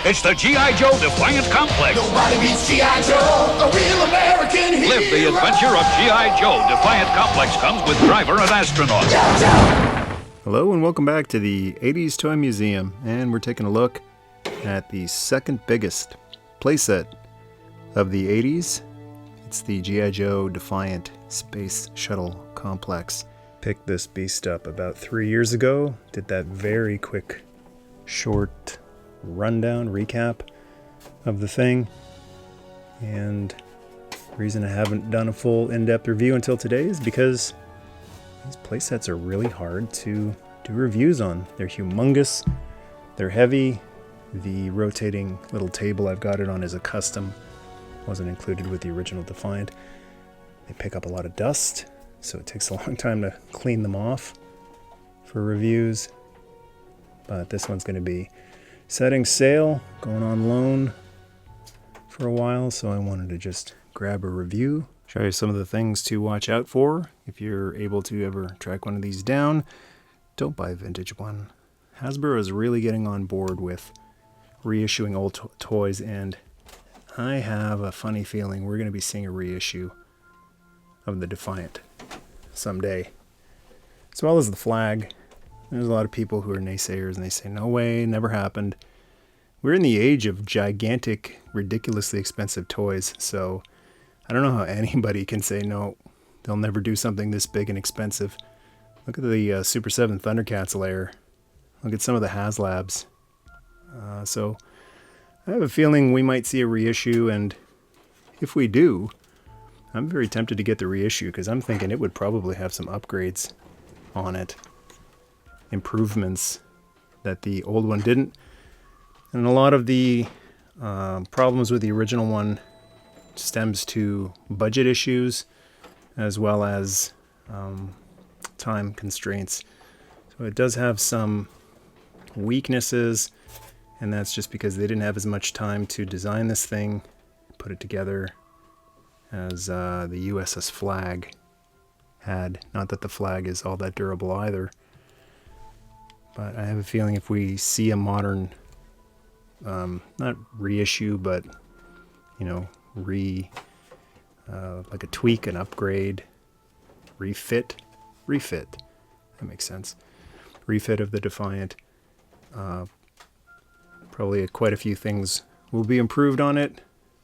It's the G.I. Joe Defiant Complex. Nobody beats G.I. Joe, a real American hero. Live the adventure of G.I. Joe. Defiant Complex comes with driver and astronaut. Hello and welcome back to the 80s Toy Museum, and we're taking a look at the second biggest playset of the 80s. It's the G.I. Joe Defiant Space Shuttle Complex. Picked this beast up about 3 years ago, did that very quick, short rundown, recap of the thing, and the reason I haven't done a full in-depth review until today is because these playsets are really hard to do reviews on. They're humongous, they're heavy. The rotating little table I've got it on is a custom, wasn't included with the original Defiant. They pick up a lot of dust, so it takes a long time to clean them off for reviews. But this one's going to be setting sail, going on loan for a while, so I wanted to just grab a review, show you some of the things to watch out for if you're able to ever track one of these down. Don't buy a vintage one. Hasbro is really getting on board with reissuing old toys, and I have a funny feeling we're going to be seeing a reissue of the Defiant someday, as well as the flag. There's a lot of people who are naysayers and they say, no way, never happened. We're in the age of gigantic, ridiculously expensive toys, so I don't know how anybody can say no, they'll never do something this big and expensive. Look at the Super 7 Thundercats layer. Look at some of the HasLabs. So I have a feeling we might see a reissue, and if we do, I'm very tempted to get the reissue because I'm thinking it would probably have some upgrades on it. Improvements that the old one didn't, and a lot of the problems with the original one stems to budget issues as well as time constraints. So it does have some weaknesses, and that's just because they didn't have as much time to design this thing, put it together as the USS Flag had. Not that the Flag is all that durable either. But I have a feeling if we see a modern, not reissue, but, you know, like a tweak, an upgrade, refit, that makes sense. Refit of the Defiant. Probably quite a few things will be improved on it,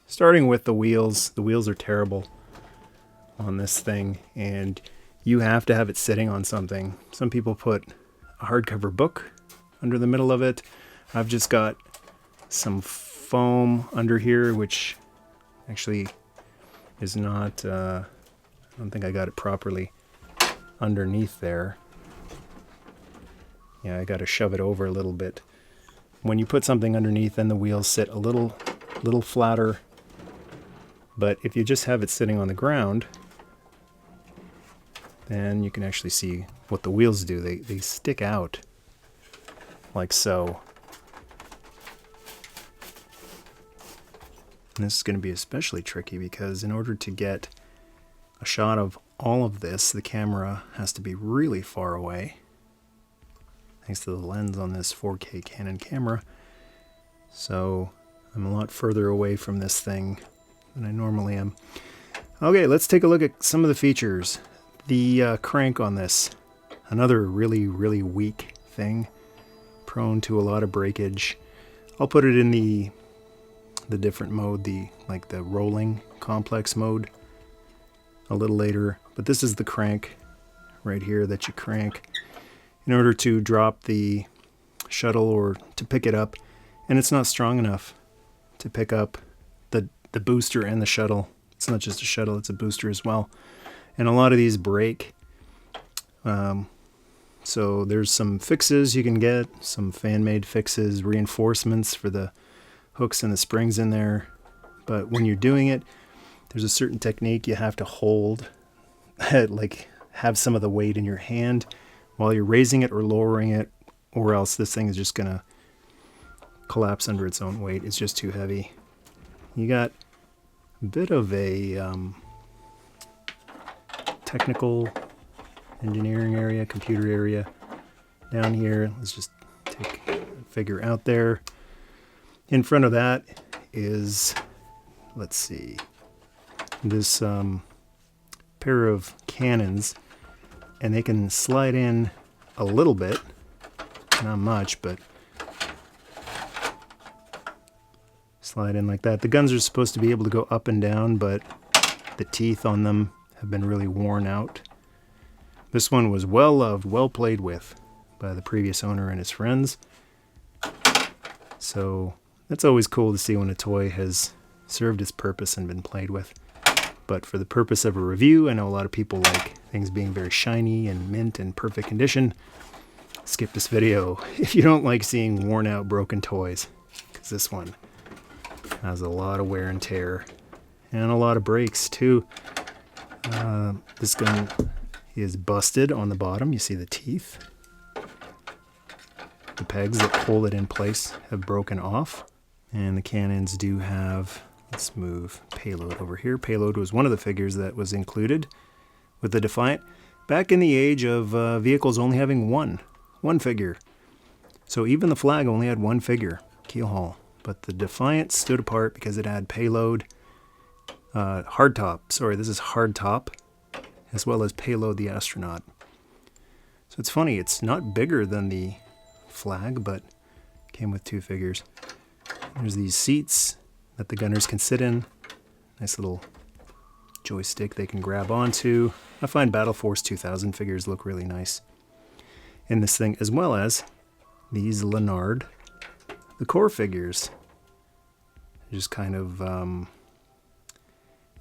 starting with the wheels. The wheels are terrible on this thing, and you have to have it sitting on something. Some people put a hardcover book under the middle of it. I've just got some foam under here, which actually is not, I don't think I got it properly underneath there. Yeah, I got to shove it over a little bit. When you put something underneath, then the wheels sit a little flatter. But if you just have it sitting on the ground, then you can actually see what the wheels do. They stick out like so. And this is going to be especially tricky because in order to get a shot of all of this, the camera has to be really far away, thanks to the lens on this 4K Canon camera. So I'm a lot further away from this thing than I normally am. Okay, let's take a look at some of the features. The crank on this, another really weak thing, prone to a lot of breakage. I'll put it in the different mode, the rolling complex mode a little later. But this is the crank right here that you crank in order to drop the shuttle or to pick it up, and it's not strong enough to pick up the booster and the shuttle. It's not just a shuttle, it's a booster as well. And a lot of these break. So there's some fixes you can get, some fan-made fixes, reinforcements for the hooks and the springs in there. But when you're doing it, there's a certain technique you have to hold, like have some of the weight in your hand while you're raising it or lowering it, or else this thing is just going to collapse under its own weight. It's just too heavy. You got a bit of a technical engineering area, computer area down here. Let's just take a figure out there. In front of that is, let's see, this pair of cannons, and they can slide in a little bit, not much, but slide in like that. The guns are supposed to be able to go up and down, but the teeth on them have been really worn out. This one was well loved, well played with by the previous owner and his friends. So that's always cool to see when a toy has served its purpose and been played with. But for the purpose of a review, I know a lot of people like things being very shiny and mint and perfect condition. Skip this video if you don't like seeing worn out, broken toys, because this one has a lot of wear and tear and a lot of breaks too. This gun is busted on the bottom. You see the teeth. The pegs that hold it in place have broken off. And the cannons do have, let's move Payload over here. Payload was one of the figures that was included with the Defiant. Back in the age of vehicles only having one figure. So even the Flag only had one figure, keel haul. But the Defiant stood apart because it had Payload, Hardtop. Sorry, this is Hardtop, as well as Payload the Astronaut. So it's funny, it's not bigger than the Flag, but came with two figures. There's these seats that the gunners can sit in. Nice little joystick they can grab onto. I find Battle Force 2000 figures look really nice in this thing, as well as these Leonard, the core figures. Just kind of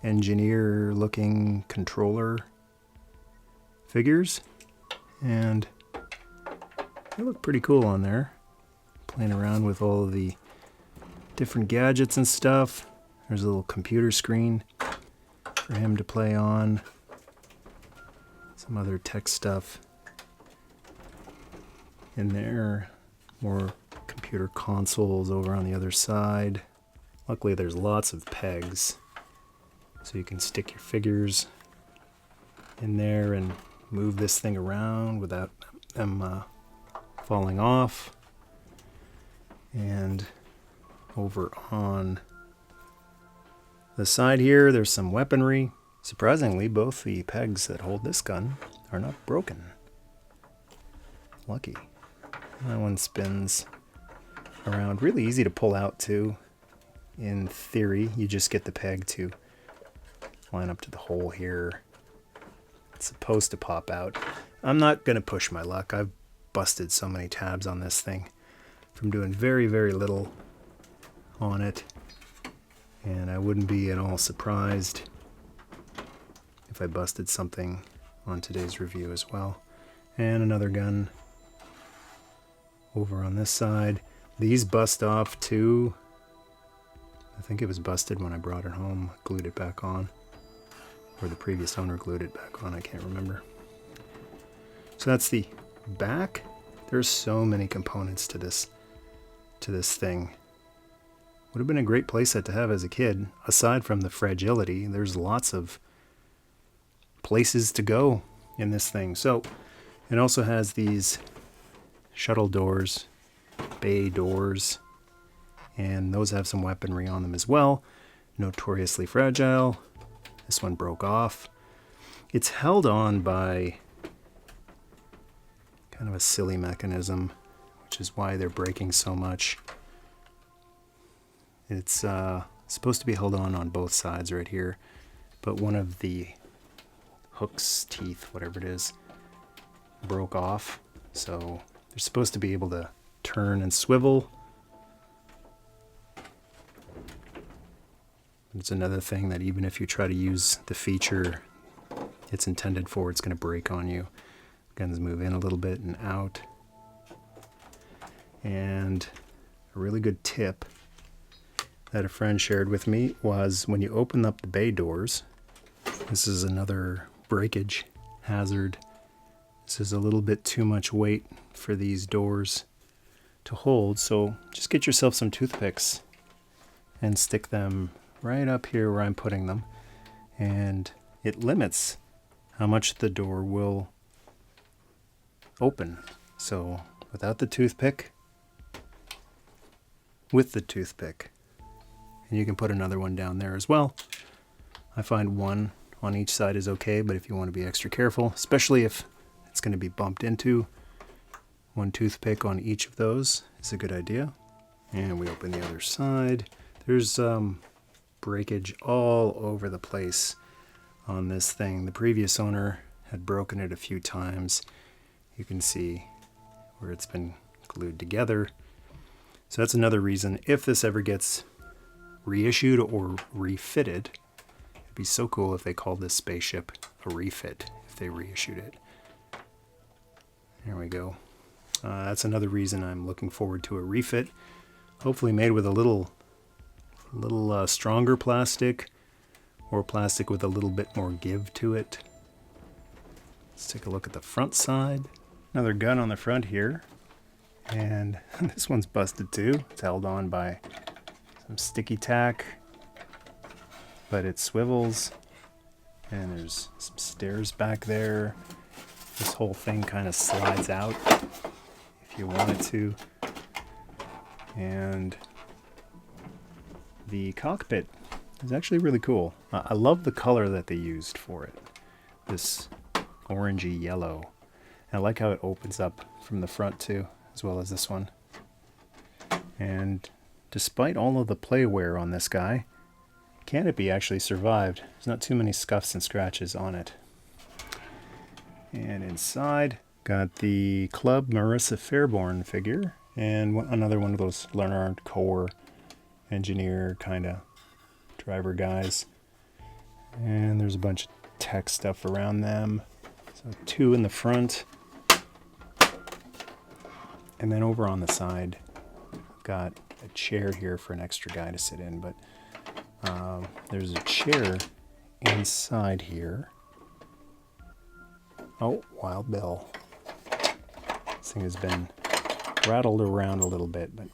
engineer-looking controller figures, and they look pretty cool on there. Playing around with all of the different gadgets and stuff. There's a little computer screen for him to play on. Some other tech stuff in there. More computer consoles over on the other side. Luckily there's lots of pegs, so you can stick your figures in there and move this thing around without them falling off. And over on the side here, there's some weaponry. Surprisingly, both the pegs that hold this gun are not broken. Lucky. That one spins around. Really easy to pull out too. In theory, you just get the peg to line up to the hole here. It's supposed to pop out. I'm not going to push my luck. I've busted so many tabs on this thing from doing very, very little on it. And I wouldn't be at all surprised if I busted something on today's review as well. And another gun over on this side. These bust off too. I think it was busted when I brought it home, glued it back on. Or the previous owner glued it back on, I can't remember. So that's the back. There's so many components to this thing. Would have been a great playset to have as a kid. Aside from the fragility, there's lots of places to go in this thing. So it also has these shuttle doors, bay doors, and those have some weaponry on them as well. Notoriously fragile. This one broke off. It's held on by kind of a silly mechanism, which is why they're breaking so much. It's supposed to be held on both sides right here, but one of the hooks, teeth, whatever it is, broke off. So they're supposed to be able to turn and swivel. It's another thing that even if you try to use the feature it's intended for, it's going to break on you. Guns move in a little bit and out. And a really good tip that a friend shared with me was when you open up the bay doors, this is another breakage hazard. This is a little bit too much weight for these doors to hold, so just get yourself some toothpicks and stick them right up here where I'm putting them, and it limits how much the door will open. So without the toothpick, with the toothpick. And you can put another one down there as well. I find one on each side is okay, but if you want to be extra careful, especially if it's going to be bumped into, one toothpick on each of those is a good idea. And we open the other side. There's breakage all over the place on this thing. The previous owner had broken it a few times. You can see where it's been glued together. So that's another reason, if this ever gets reissued or refitted, it'd be so cool if they called this spaceship a refit, if they reissued it. There we go. That's another reason I'm looking forward to a refit. Hopefully made with a little stronger plastic, or plastic with a little bit more give to it. Let's take a look at the front side. Another gun on the front here. And this one's busted too. It's held on by some sticky tack, but it swivels. And there's some stairs back there. This whole thing kind of slides out if you wanted to. And the cockpit is actually really cool. I love the color that they used for it. This orangey yellow. And I like how it opens up from the front too, as well as this one. And despite all of the play wear on this guy, Canopy actually survived. There's not too many scuffs and scratches on it. And inside, got the Club Marissa Fairborn figure, and another one of those Leonard Core engineer kind of driver guys. And there's a bunch of tech stuff around them. So 2 in the front. And then over on the side, got a chair here for an extra guy to sit in, but there's a chair inside here. Oh, Wild Bill. This thing has been rattled around a little bit, but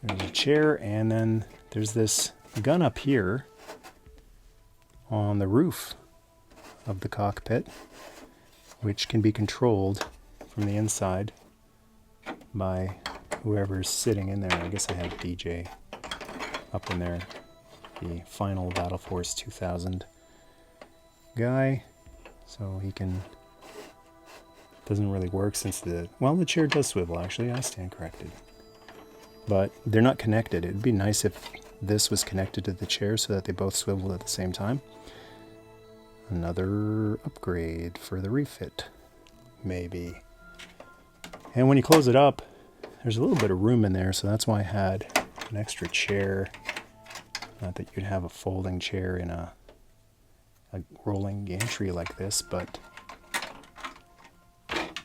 there's a chair, and then there's this gun up here on the roof of the cockpit, which can be controlled from the inside by whoever's sitting in there. I guess I have DJ up in there, the final Battle Force 2000 guy, so he can... Doesn't really work since the chair does swivel, actually. I stand corrected. But they're not connected. It'd be nice if this was connected to the chair so that they both swiveled at the same time. Another upgrade for the refit, maybe. And when you close it up, there's a little bit of room in there, so that's why I had an extra chair. Not that you'd have a folding chair in a rolling gantry like this, but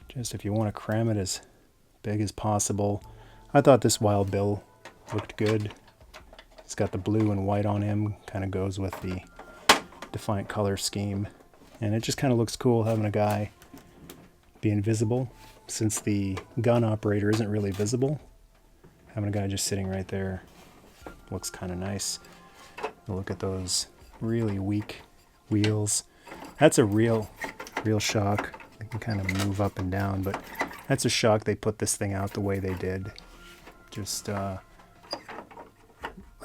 just if you want to cram it as big as possible. I thought this Wild Bill looked good. It's got the blue and white on him, kind of goes with the Defiant color scheme. And it just kind of looks cool having a guy be invisible, since the gun operator isn't really visible. Having a guy just sitting right there looks kind of nice. Look at those really weak wheels. That's a real shock. They can kind of move up and down, but that's a shock they put this thing out the way they did. Just like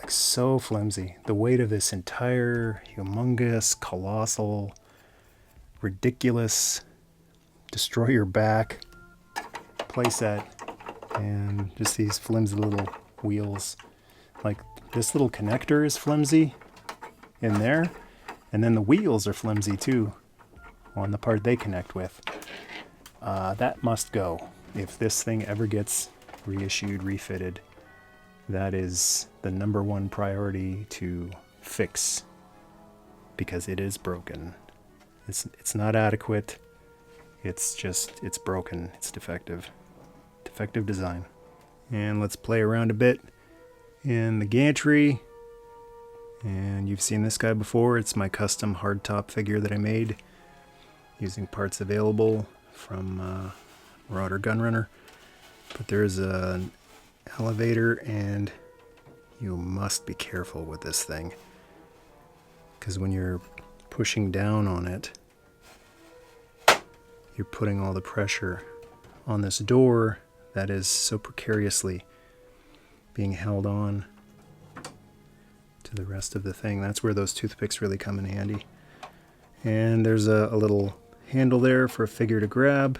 so flimsy. The weight of this entire humongous, colossal, ridiculous, destroy your back playset, and just these flimsy little wheels. Like this little connector is flimsy in there, and then the wheels are flimsy too on the part they connect with. That must go. If this thing ever gets reissued, refitted, that is the #1 priority to fix, because it is broken. It's not adequate. It's broken. It's defective. Defective design. And let's play around a bit in the gantry. And you've seen this guy before. It's my custom hardtop figure that I made using parts available from Marauder Gunrunner. But there's an elevator, and you must be careful with this thing, because when you're pushing down on it, you're putting all the pressure on this door that is so precariously being held on to the rest of the thing. That's where those toothpicks really come in handy. And there's a little handle there for a figure to grab.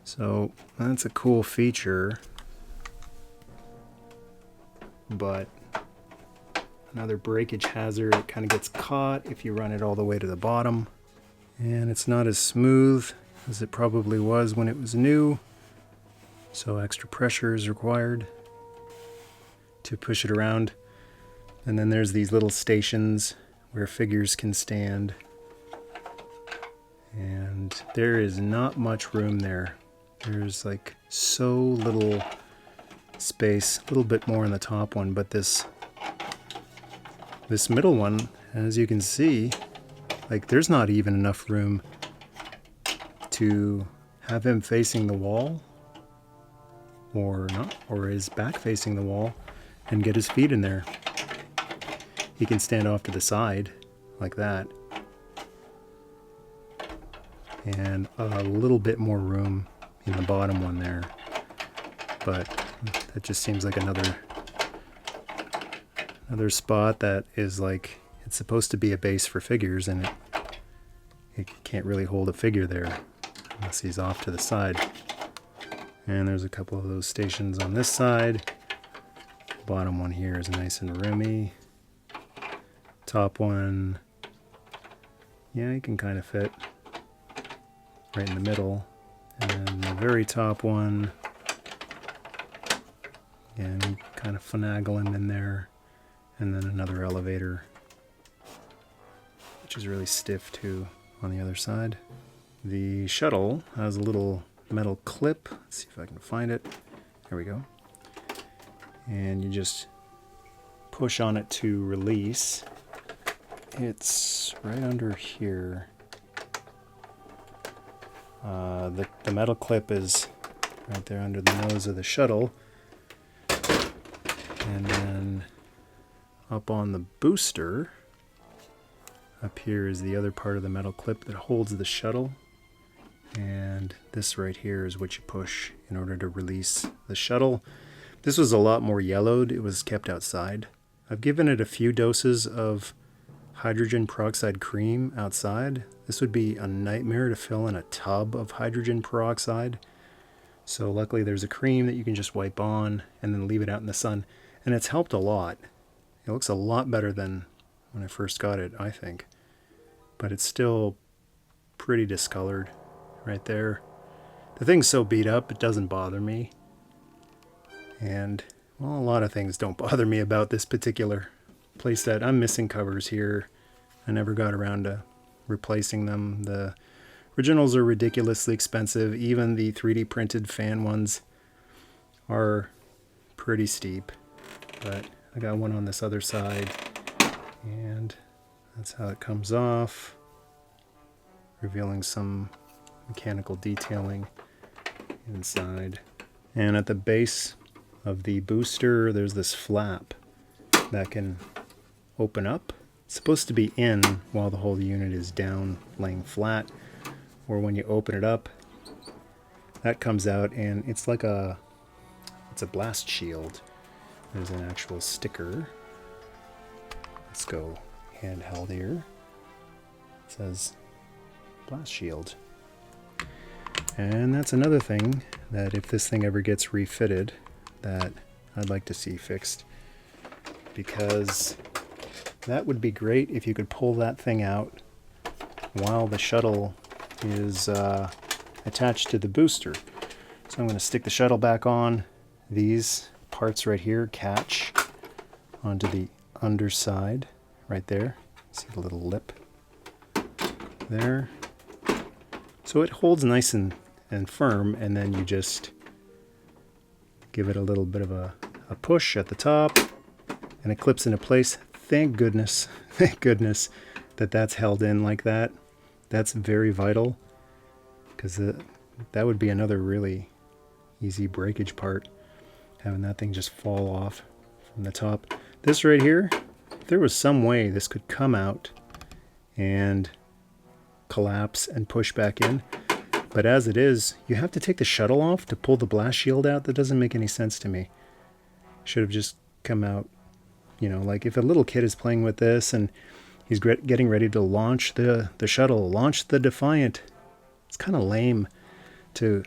So that's a cool feature. But another breakage hazard, it kind of gets caught if you run it all the way to the bottom. And it's not as smooth as it probably was when it was new. So extra pressure is required to push it around. And then there's these little stations where figures can stand. And there is not much room there. There's like so little space, a little bit more in the top one, but this middle one, as you can see, like there's not even enough room to have him facing the wall or not, or his back facing the wall and get his feet in there. He can stand off to the side like that. And a little bit more room in the bottom one there. But that just seems like another spot that is like, it's supposed to be a base for figures, and it can't really hold a figure there unless he's off to the side. And there's a couple of those stations on this side. Bottom one here is nice and roomy. Top one, yeah, you can kind of fit right in the middle. And the very top one, and you kind of finagle him in there. And then another elevator, which is really stiff too on the other side. The shuttle has a little metal clip. Let's see if I can find it. There we go. And you just push on it to release. It's right under here. The metal clip is right there under the nose of the shuttle. And then up on the booster, up here is the other part of the metal clip that holds the shuttle. And this right here is what you push in order to release the shuttle. This was a lot more yellowed. It was kept outside. I've given it a few doses of hydrogen peroxide cream outside. This would be a nightmare to fill in a tub of hydrogen peroxide. So luckily there's a cream that you can just wipe on and then leave it out in the sun. And it's helped a lot. It looks a lot better than when I first got it, I think. But it's still pretty discolored right there. The thing's so beat up, it doesn't bother me. And, well, a lot of things don't bother me about this particular playset. I'm missing covers here. I never got around to replacing them. The originals are ridiculously expensive. Even the 3D printed fan ones are pretty steep. But I got one on this other side, and that's how it comes off, revealing some mechanical detailing inside. And at the base of the booster, there's this flap that can open up. It's supposed to be in while the whole unit is down, laying flat, or when you open it up, that comes out, and it's like it's a blast shield. There's an actual sticker. Let's go handheld here. It says blast shield. And that's another thing that if this thing ever gets refitted that I'd like to see fixed. Because that would be great if you could pull that thing out while the shuttle is attached to the booster. So I'm going to stick the shuttle back on. These parts right here catch onto the underside right there. See the little lip there. So it holds nice and firm, and then you just give it a little bit of a push at the top and it clips into place. Thank goodness that that's held in like that. That's very vital, because that would be another really easy breakage part, having that thing just fall off from the top. This right here, if there was some way this could come out and collapse and push back in, But as it is, you have to take the shuttle off to pull the blast shield out. That doesn't make any sense to me. Should have just come out, you know, like if a little kid is playing with this and he's getting ready to launch the shuttle, launch the Defiant. It's kind of lame to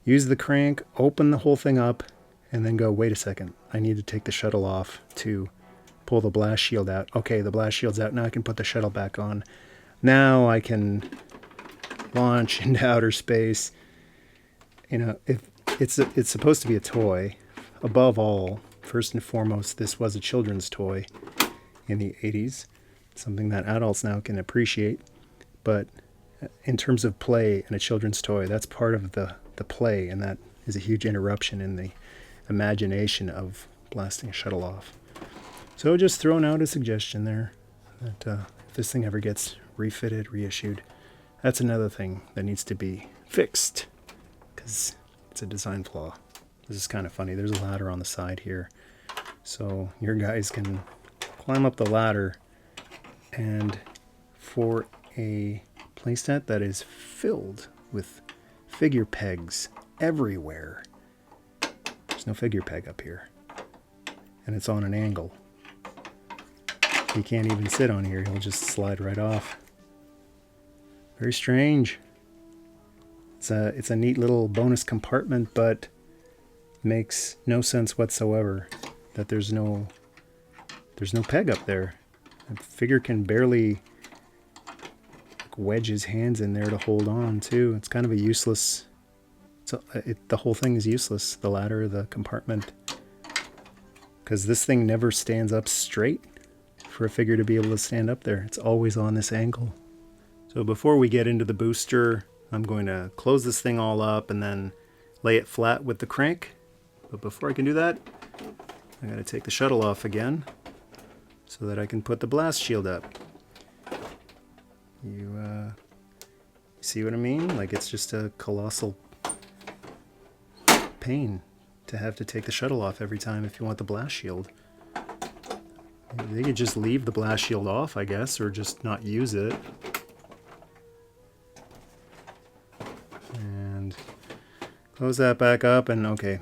use the crank, open the whole thing up, and then go, wait a second, I need to take the shuttle off to pull the blast shield out. Okay, the blast shield's out. Now I can put the shuttle back on. Now I can launch into outer space. You know, if it's supposed to be a toy. Above all, first and foremost, this was a children's toy in the 80s. Something that adults now can appreciate. But in terms of play and a children's toy, that's part of the play, and that is a huge interruption in the imagination of blasting a shuttle off. So just throwing out a suggestion there that if this thing ever gets refitted, reissued, that's another thing that needs to be fixed because it's a design flaw. This is kind of funny. There's a ladder on the side here, so your guys can climb up the ladder, and for a playset that is filled with figure pegs everywhere, there's no figure peg up here, and it's on an angle. He can't even sit on here. He'll just slide right off. Very strange. It's a neat little bonus compartment, but makes no sense whatsoever that there's no peg up there. The figure can barely wedge his hands in there to hold on too. It's kind of a useless. The whole thing is useless. The ladder, the compartment, because this thing never stands up straight. For a figure to be able to stand up there, it's always on this angle. So before we get into the booster, I'm going to close this thing all up and then lay it flat with the crank. But before I can do that, I got to take the shuttle off again so that I can put the blast shield up. You see what I mean? Like, it's just a colossal pain to have to take the shuttle off every time if you want the blast shield. They could just leave the blast shield off, I guess, or just not use it. And close that back up, and okay,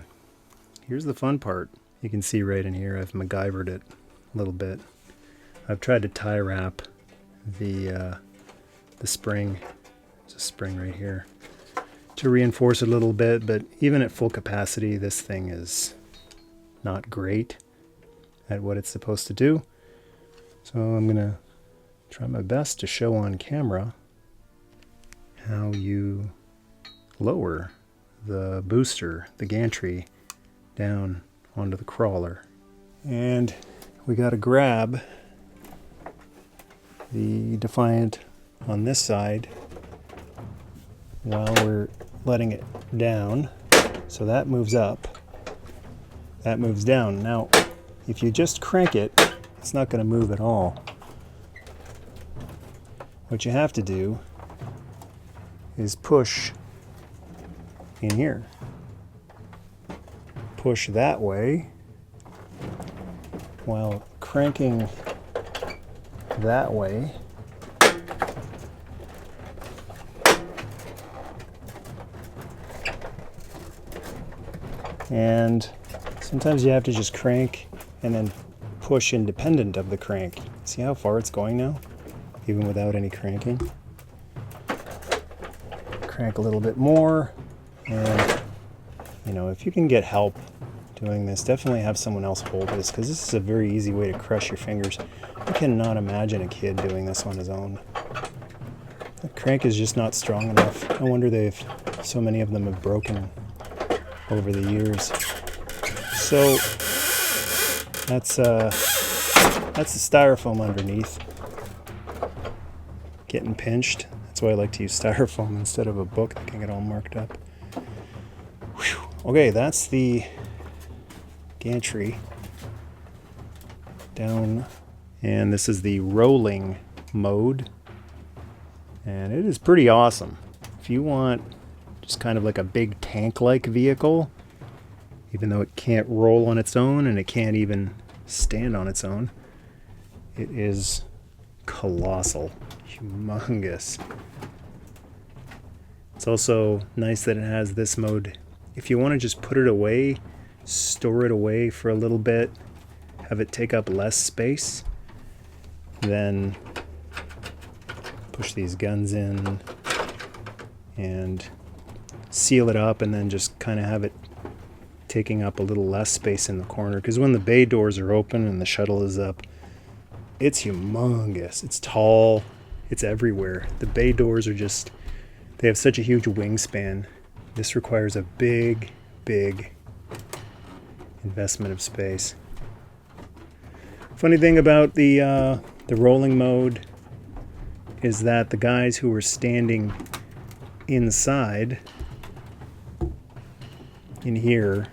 here's the fun part. You can see right in here I've MacGyvered it a little bit. I've tried to tie wrap the spring. There's a spring right here to reinforce it a little bit, but even at full capacity, this thing is not great at what it's supposed to do. So I'm gonna try my best to show on camera how you lower the booster, the gantry, down onto the crawler. And we gotta grab the Defiant on this side while we're letting it down. So that moves up, that moves down. Now if you just crank it, it's not going to move at all. What you have to do is push in here. Push that way while cranking that way. And sometimes you have to just crank and then push independent of the crank. See how far it's going now? Even without any cranking. Crank a little bit more, and you know, if you can get help doing this, definitely have someone else hold this, because this is a very easy way to crush your fingers. I cannot imagine a kid doing this on his own. The crank is just not strong enough. No wonder so many of them have broken over the years. So that's the styrofoam underneath getting pinched. That's why I like to use styrofoam instead of a book that can get all marked up. Whew. Okay, that's the gantry down, and this is the rolling mode, and it is pretty awesome. If you want just kind of like a big tank-like vehicle, even though it can't roll on its own and it can't even stand on its own, it is colossal, humongous. It's also nice that it has this mode. If you want to just put it away, store it away for a little bit, have it take up less space, then push these guns in and seal it up, and then just kind of have it taking up a little less space in the corner. Because when the bay doors are open and the shuttle is up, it's humongous. It's tall. It's everywhere. The bay doors are just, they have such a huge wingspan. This requires a big, big investment of space. Funny thing about the rolling mode is that the guys who were standing inside in here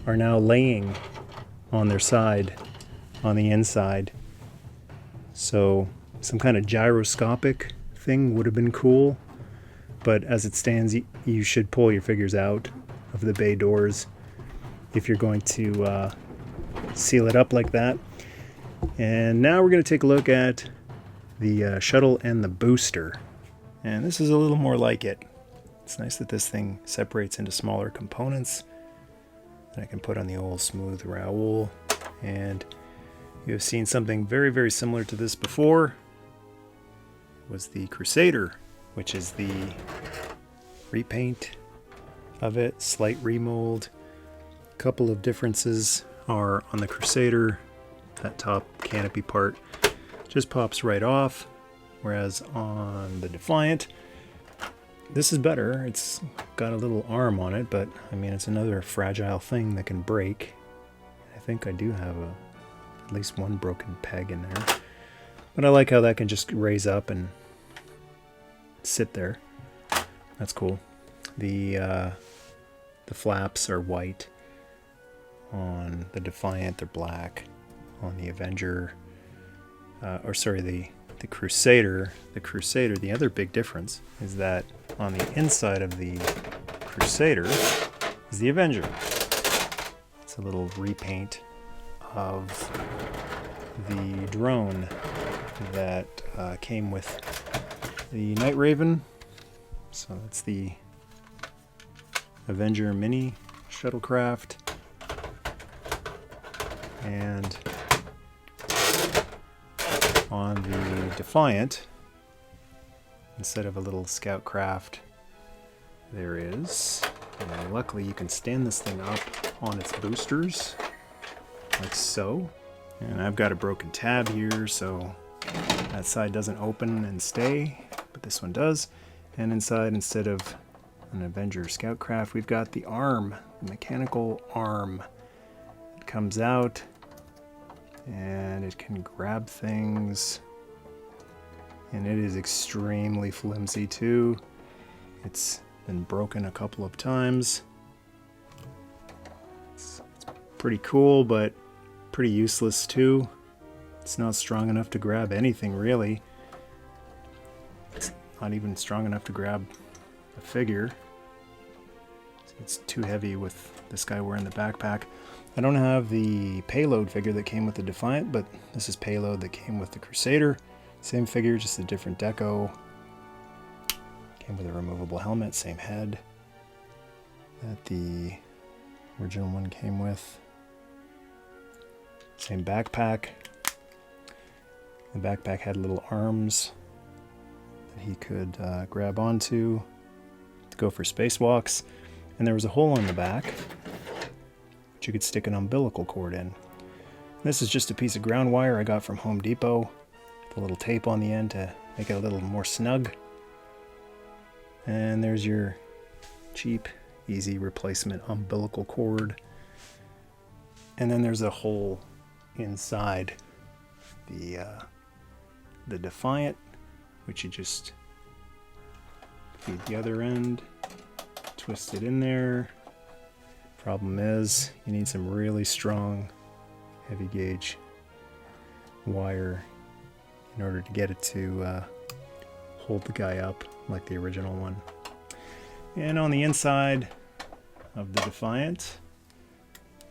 are now laying on their side on the inside. So some kind of gyroscopic thing would have been cool, but as it stands, you should pull your figures out of the bay doors if you're going to seal it up like that. And now we're going to take a look at the shuttle and the booster. And this is a little more like it. It's nice that this thing separates into smaller components that I can put on the old smooth Raoul. And you have seen something very, very similar to this before. It was the Crusader, which is the repaint of it, slight remold. A couple of differences are on the Crusader, that top canopy part just pops right off, whereas on the Defiant, this is better. It's got a little arm on it, but I mean, it's another fragile thing that can break. I think I do have at least one broken peg in there, but I like how that can just raise up and sit there. That's cool. The flaps are white on the Defiant. They're black on the Avenger, the Crusader. The other big difference is that on the inside of the Crusader is the Avenger. It's a little repaint of the drone that came with the Night Raven. So that's the Avenger Mini shuttlecraft. And on the Defiant, instead of a little scout craft, there is, and luckily you can stand this thing up on its boosters, like so. And I've got a broken tab here, so that side doesn't open and stay, but this one does. And inside, instead of an Avenger scout craft, we've got the arm, the mechanical arm. It comes out, and it can grab things, and it is extremely flimsy too. It's been broken a couple of times. It's pretty cool, but pretty useless too. It's not strong enough to grab anything really. It's not even strong enough to grab a figure. It's too heavy with this guy wearing the backpack. I don't have the payload figure that came with the Defiant, but this is payload that came with the Crusader. Same figure, just a different deco. Came with a removable helmet, same head that the original one came with. Same backpack. The backpack had little arms that he could grab onto to go for spacewalks. And there was a hole in the back you could stick an umbilical cord in. This is just a piece of ground wire I got from Home Depot with a little tape on the end to make it a little more snug. And there's your cheap, easy replacement umbilical cord. And then there's a hole inside the Defiant, which you just feed the other end, twist it in there. Problem is, you need some really strong, heavy gauge wire in order to get it to hold the guy up like the original one. And on the inside of the Defiant,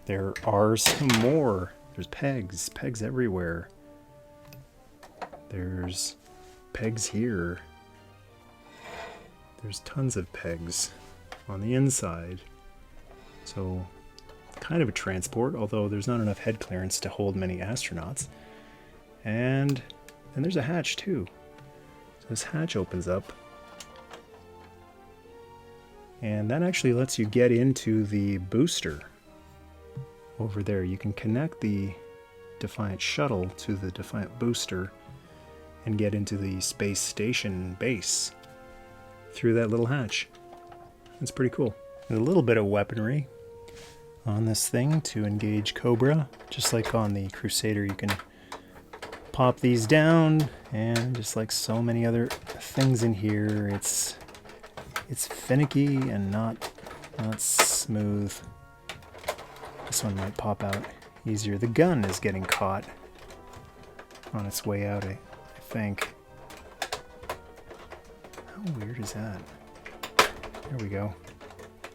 there are some more. There's pegs everywhere. There's pegs here. there's tons of pegs on the inside. So kind of a transport, although there's not enough head clearance to hold many astronauts. And then there's a hatch too. So this hatch opens up. And that actually lets you get into the booster over there. You can connect the Defiant shuttle to the Defiant booster and get into the space station base through that little hatch. It's pretty cool. There's a little bit of weaponry on this thing to engage Cobra. Just like on the Crusader, you can pop these down, and just like so many other things in here, it's finicky and not smooth. This one might pop out easier. The gun is getting caught on its way out, I think. How weird is that? There we go.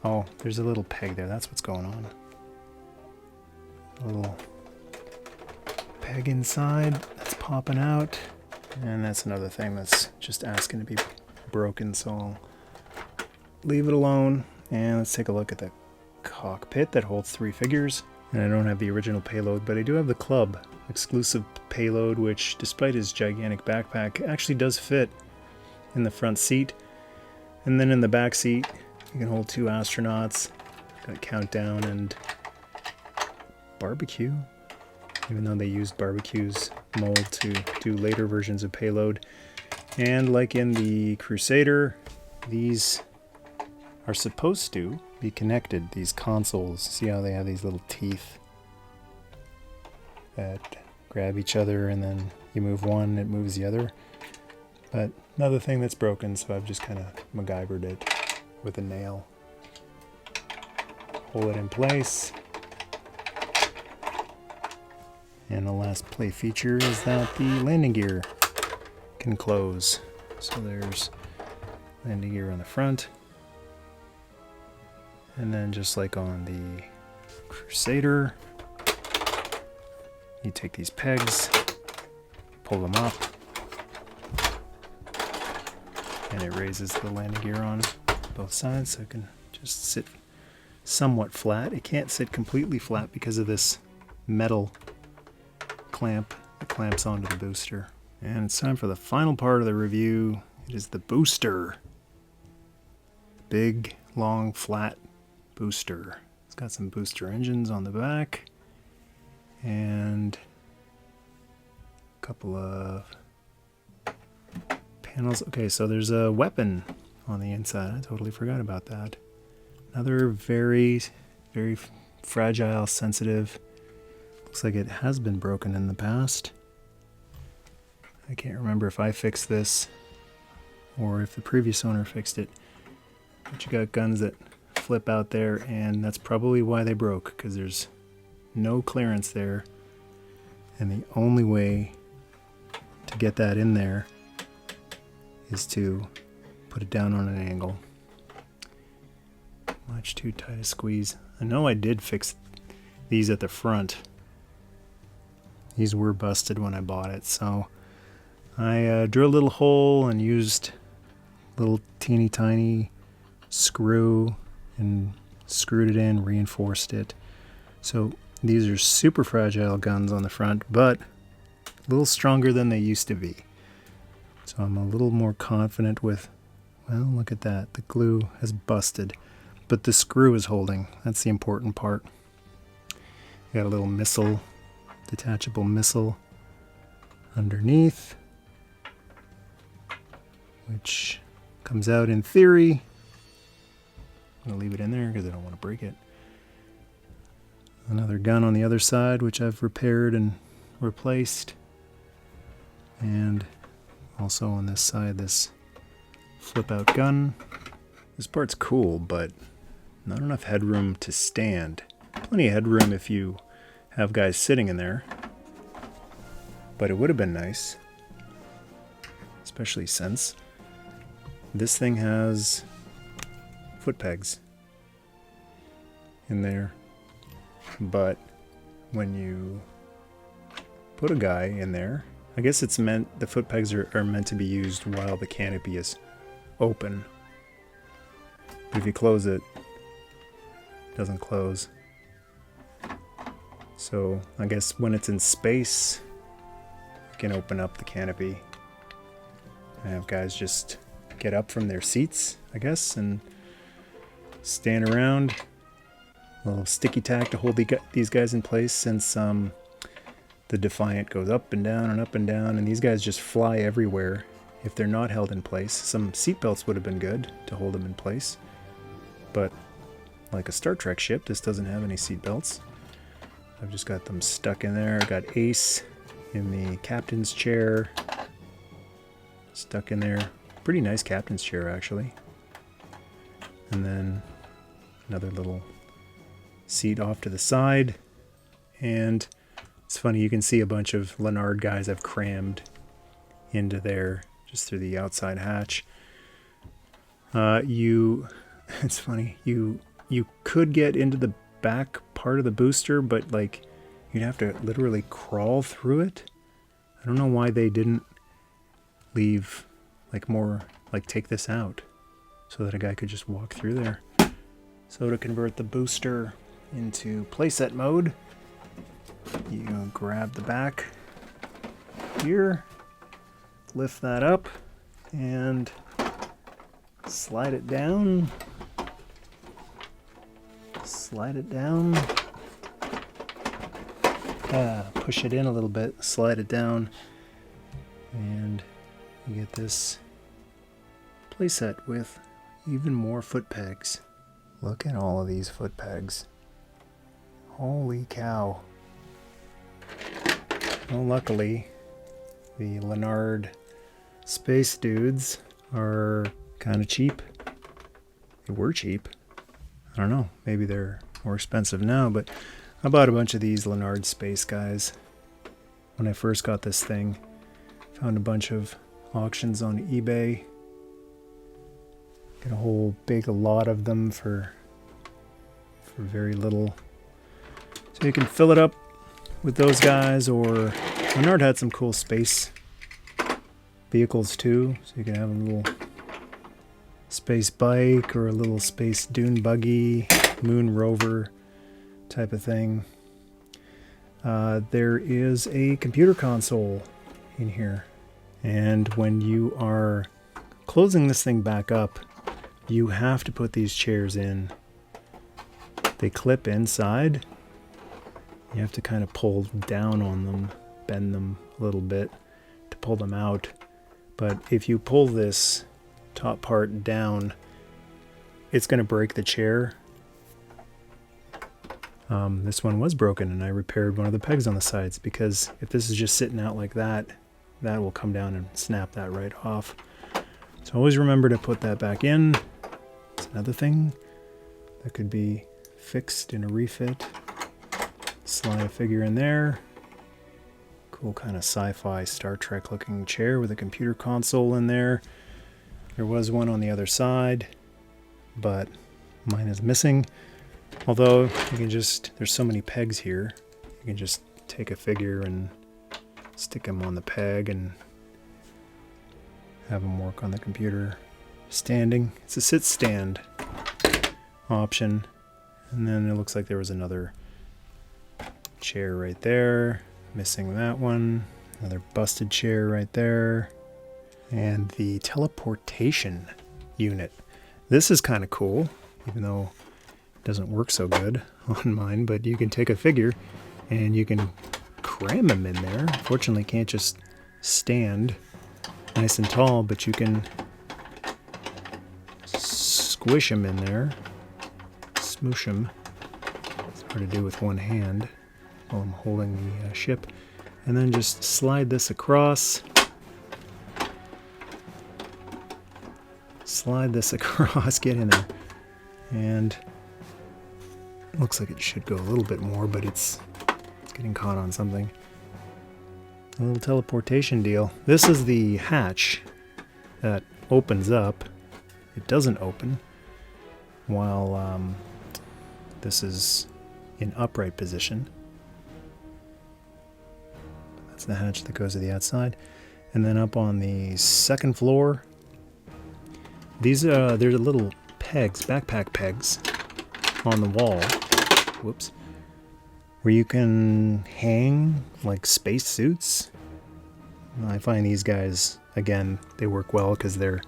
Oh, there's a little peg there. That's what's going on. A little peg inside that's popping out. And that's another thing that's just asking to be broken, so I'll leave it alone. And let's take a look at the cockpit that holds 3 figures. And I don't have the original payload, but I do have the club exclusive payload, which despite his gigantic backpack actually does fit in the front seat. And then in the back seat you can hold 2 astronauts. Got countdown and barbecue, even though they used barbecue's mold to do later versions of payload. And like in the Crusader, these are supposed to be connected, these consoles. See how they have these little teeth that grab each other, and then you move one, it moves the other. But another thing that's broken, so I've just kind of MacGyvered it with a nail. Hold it in place. And the last play feature is that the landing gear can close. So there's landing gear on the front. And then just like on the Crusader, you take these pegs, pull them up, and it raises the landing gear on both sides so it can just sit somewhat flat. It can't sit completely flat because of this metal clamp that clamps onto the booster. And it's time for the final part of the review. It is the booster. Big, long, flat booster. It's got some booster engines on the back and a couple of panels. Okay, so there's a weapon on the inside. I totally forgot about that. Another very, very fragile, sensitive. Looks like it has been broken in the past. I can't remember if I fixed this or if the previous owner fixed it. But you got guns that flip out there, and that's probably why they broke, because there's no clearance there. And the only way to get that in there is to put it down on an angle. Much too tight a squeeze. I know I did fix these at the front. These were busted when I bought it, so I drilled a little hole and used a little teeny tiny screw and screwed it in, reinforced it. So these are super fragile guns on the front, but a little stronger than they used to be. So I'm a little more confident with, well, look at that. The glue has busted, but the screw is holding. That's the important part. Got a little missile, detachable missile underneath, which comes out in theory. I'm going to leave it in there because I don't want to break it. Another gun on the other side, which I've repaired and replaced. And also on this side, this flip-out gun. This part's cool, but not enough headroom to stand. Plenty of headroom if you have guys sitting in there. But it would have been nice, especially since this thing has foot pegs in there. But when you put a guy in there, I guess it's meant, the foot pegs are meant to be used while the canopy is open. But if you close it, it doesn't close. So I guess when it's in space, you can open up the canopy and have guys just get up from their seats, I guess, and stand around. A little sticky tack to hold these guys in place, since the Defiant goes up and down and up and down, and these guys just fly everywhere if they're not held in place. Some seatbelts would have been good to hold them in place, but like a Star Trek ship, this doesn't have any seatbelts. I've just got them stuck in there. I got Ace in the captain's chair, stuck in there. Pretty nice captain's chair, actually. And then another little seat off to the side. And it's funny, you can see a bunch of Leonard guys I've crammed into there just through the outside hatch. It's funny, you could get into the back part of the booster, but like you'd have to literally crawl through it. I don't know why they didn't leave take this out so that a guy could just walk through there. So to convert the booster into playset mode, you grab the back here, lift that up, and slide it down. Slide it down. Push it in a little bit, slide it down, and you get this playset with even more foot pegs. Look at all of these foot pegs. Holy cow. Well, luckily, the Leonard space dudes are kind of cheap. They were cheap. I don't know, maybe they're more expensive now, but I bought a bunch of these Leonard space guys when I first got this thing. Found a bunch of auctions on eBay. Got a whole big lot of them for very little. So you can fill it up with those guys, or Leonard had some cool space vehicles too. So you can have a little space bike or a little space dune buggy, moon rover type of thing. There is a computer console in here, and when you are closing this thing back up, you have to put these chairs in. They clip inside. You have to kind of pull down on them, bend them a little bit to pull them out. But if you pull this top part down, it's going to break the chair. This one was broken, and I repaired one of the pegs on the sides, because if this is just sitting out like that, that will come down and snap that right off. So always remember to put that back in. It's another thing that could be fixed in a refit. Slide a figure in there. Cool kind of sci-fi Star Trek looking chair with a computer console in there. There was one on the other side, but mine is missing. Although you can just, there's so many pegs here, you can just take a figure and stick them on the peg and have them work on the computer standing. It's a sit stand option. And then it looks like there was another chair right there, missing that one. Another busted chair right there. And the teleportation unit. This is kind of cool, even though it doesn't work so good on mine, but you can take a figure and you can cram him in there. Fortunately, can't just stand nice and tall, but you can squish him in there, smoosh him. It's hard to do with one hand while I'm holding the ship. And then just slide this across. Slide this across, get in there. And it looks like it should go a little bit more, but it's getting caught on something. A little teleportation deal. This is the hatch that opens up. It doesn't open while this is in upright position. That's the hatch that goes to the outside. And then up on the second floor, these there's a little pegs, backpack pegs, on the wall. Whoops. Where you can hang like space suits. I find these guys, again, they work well because they're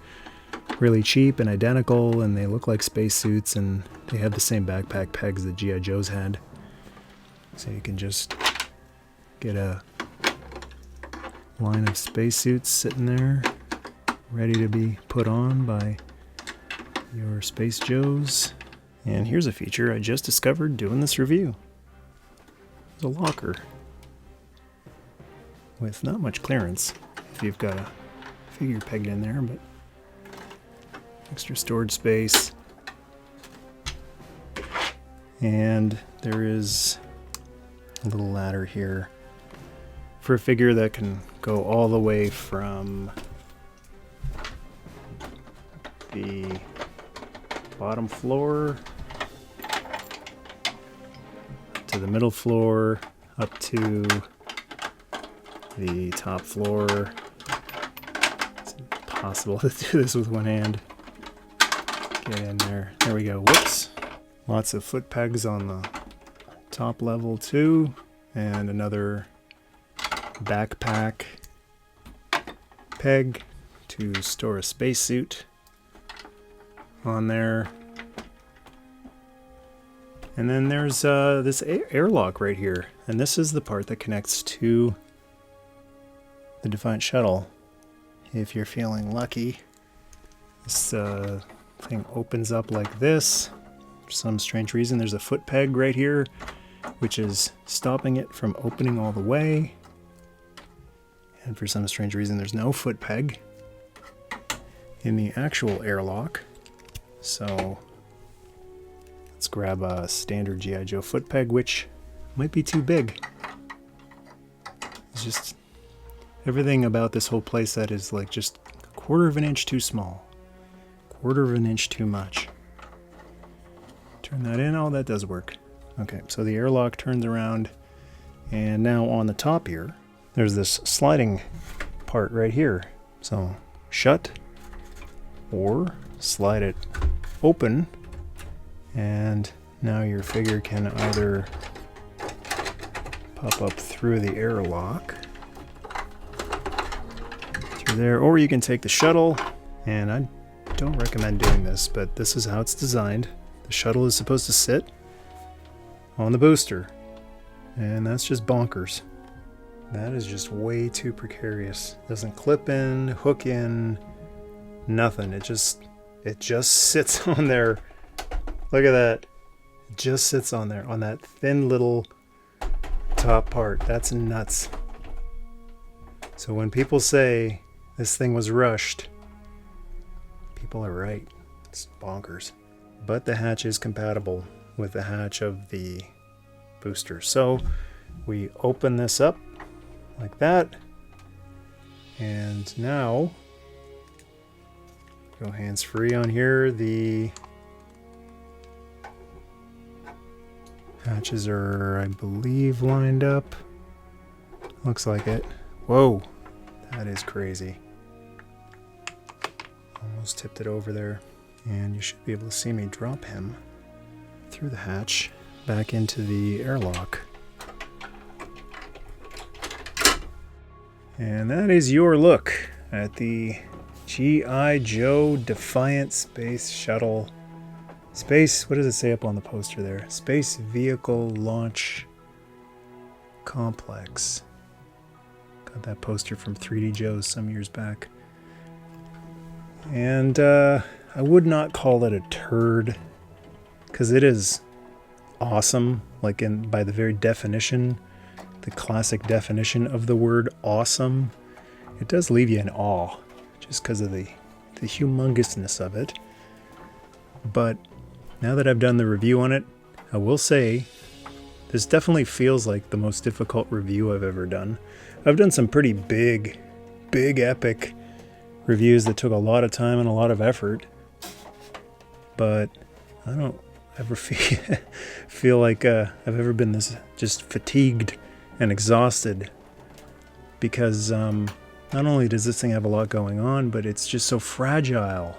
really cheap and identical, and they look like space suits, and they have the same backpack pegs that G.I. Joe's had. So you can just get a line of space suits sitting there, ready to be put on by your Space Joes. And here's a feature I just discovered doing this review. There's a locker with not much clearance if you've got a figure pegged in there, but extra storage space. And there is a little ladder here for a figure that can go all the way from the bottom floor to the middle floor up to the top floor. It's impossible to do this with one hand. Get in there. There we go. Whoops. Lots of foot pegs on the top level too, and another backpack peg to store a spacesuit on there. And then there's this airlock right here, and this is the part that connects to the Defiant Shuttle. If you're feeling lucky, this thing opens up like this. For some strange reason, there's a foot peg right here, which is stopping it from opening all the way. And for some strange reason, there's no foot peg in the actual airlock. So let's grab a standard G.I. Joe foot peg, which might be too big. It's just everything about this whole playset is like just a 1/4 of an inch too small, 1/4 of an inch too much. Turn that in. Oh, that does work. Okay, so the airlock turns around, and now on the top here, there's this sliding part right here. So shut or slide it open, and now your figure can either pop up through the airlock, through there, or you can take the shuttle, and I don't recommend doing this, but this is how it's designed. The shuttle is supposed to sit on the booster, and that's just bonkers. That is just way too precarious. Doesn't clip in, hook in, nothing. It just sits on there. Look at that. It just sits on there, on that thin little top part. That's nuts. So when people say this thing was rushed, people are right. It's bonkers. But the hatch is compatible with the hatch of the booster. So we open this up like that, and now go hands-free on here. The hatches are, I believe, lined up. Looks like it. Whoa, that is crazy. Almost tipped it over there. And you should be able to see me drop him through the hatch back into the airlock. And that is your look at the G.I. Joe Defiant Space Shuttle. Space, what does it say up on the poster there? Space Vehicle Launch Complex. Got that poster from 3D Joe's some years back. And I would not call it a turd, because it is awesome, like by the very definition, the classic definition of the word awesome. It does leave you in awe, just because of the humongousness of it. But now that I've done the review on it, I will say this definitely feels like the most difficult review I've ever done. I've done some pretty big, epic reviews that took a lot of time and a lot of effort, but I don't ever feel like I've ever been this just fatigued and exhausted, because not only does this thing have a lot going on, but it's just so fragile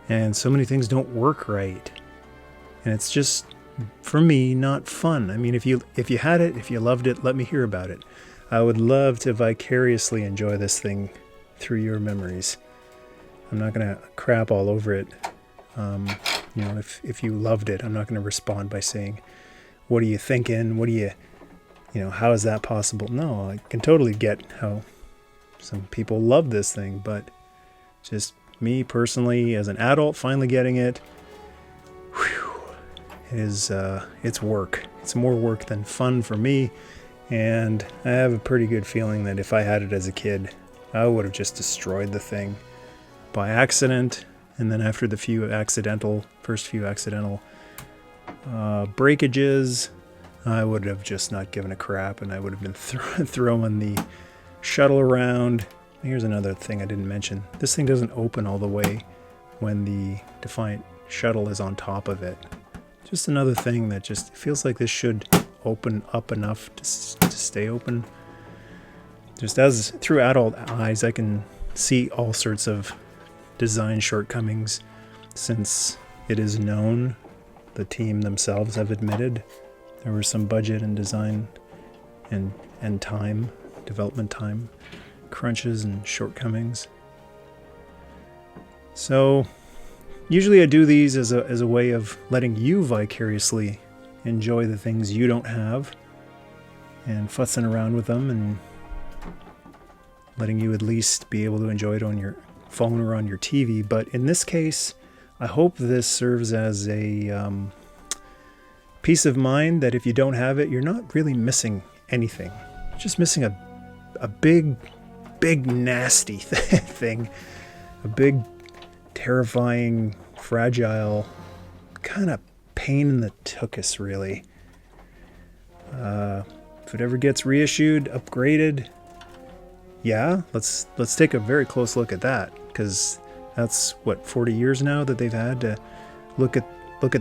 and so many things don't work right. And it's just, for me, not fun. I mean, if you had it, if you loved it, let me hear about it. I would love to vicariously enjoy this thing through your memories. I'm not going to crap all over it. If you loved it, I'm not going to respond by saying, what are you thinking? What do you, how is that possible? No, I can totally get how some people love this thing, but just me personally, as an adult, finally getting it, it's work. It's more work than fun for me, and I have a pretty good feeling that if I had it as a kid, I would have just destroyed the thing by accident, and then after the first few accidental breakages, I would have just not given a crap, and I would have been throwing the shuttle around. Here's another thing I didn't mention. This thing doesn't open all the way when the Defiant shuttle is on top of it. Just another thing that just feels like this should open up enough to stay open. Just as through adult eyes, I can see all sorts of design shortcomings, since it is known, the team themselves have admitted, there was some budget and design and time, development time, crunches and shortcomings. So usually I do these as a way of letting you vicariously enjoy the things you don't have and futzing around with them and letting you at least be able to enjoy it on your phone or on your TV. But in this case, I hope this serves as a peace of mind that if you don't have it, you're not really missing anything. You're just missing a big nasty thing, a big terrifying, fragile, kind of pain in the tuchus, really. If it ever gets reissued, upgraded, yeah, let's take a very close look at that, because that's what, 40 years now that they've had to look at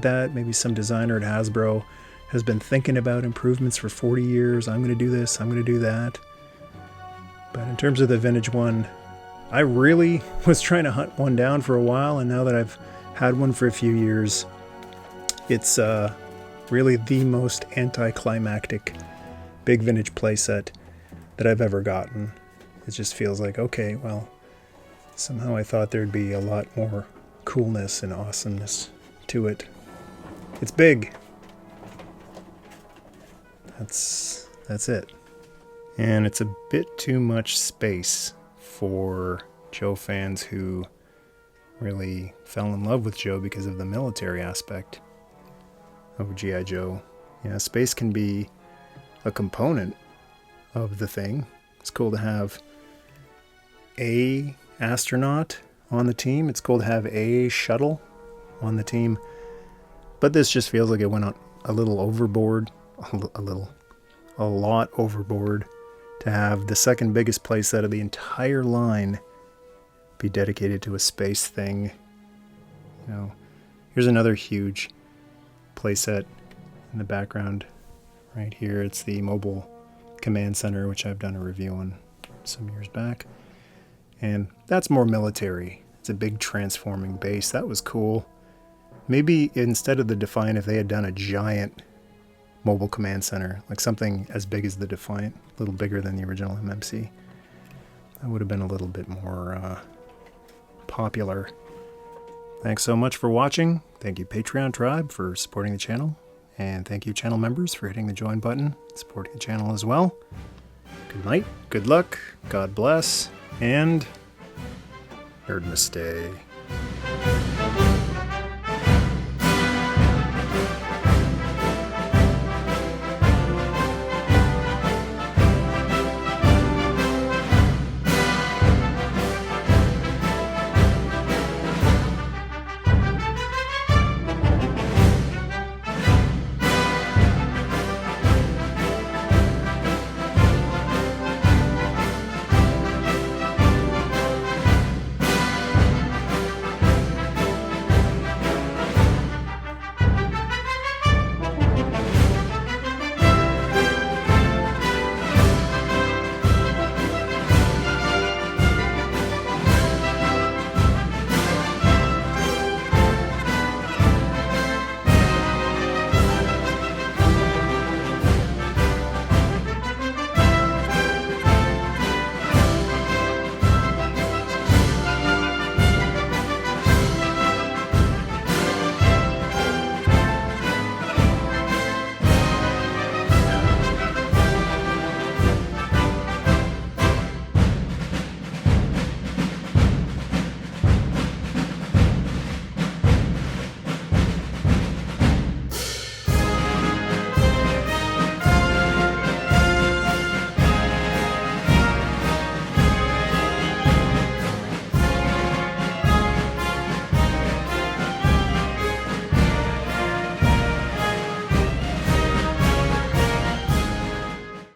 that. Maybe some designer at Hasbro has been thinking about improvements for 40 years. I'm going to do this, I'm going to do that. But in terms of the vintage one, I really was trying to hunt one down for a while, and now that I've had one for a few years, it's really the most anticlimactic big vintage playset that I've ever gotten. It just feels like, okay, well, somehow I thought there'd be a lot more coolness and awesomeness to it. It's big. That's it. And it's a bit too much space for Joe fans who really fell in love with Joe because of the military aspect of G.I. Joe. Yeah, space can be a component of the thing. It's cool to have a astronaut on the team. It's cool to have a shuttle on the team. But this just feels like it went on a little overboard. A lot overboard to have the second biggest playset of the entire line be dedicated to a space thing. Here's another huge playset in the background right here. It's the mobile command center, which I've done a review on some years back. And that's more military. It's a big transforming base. That was cool. Maybe instead of the Defiant, if they had done a giant mobile command center, like something as big as the Defiant, a little bigger than the original MMC, that would have been a little bit more popular. Thanks so much for watching. Thank you, Patreon Tribe, for supporting the channel. And thank you, channel members, for hitting the join button, supporting the channel as well. Good night, good luck, God bless, and Nerd Namaste.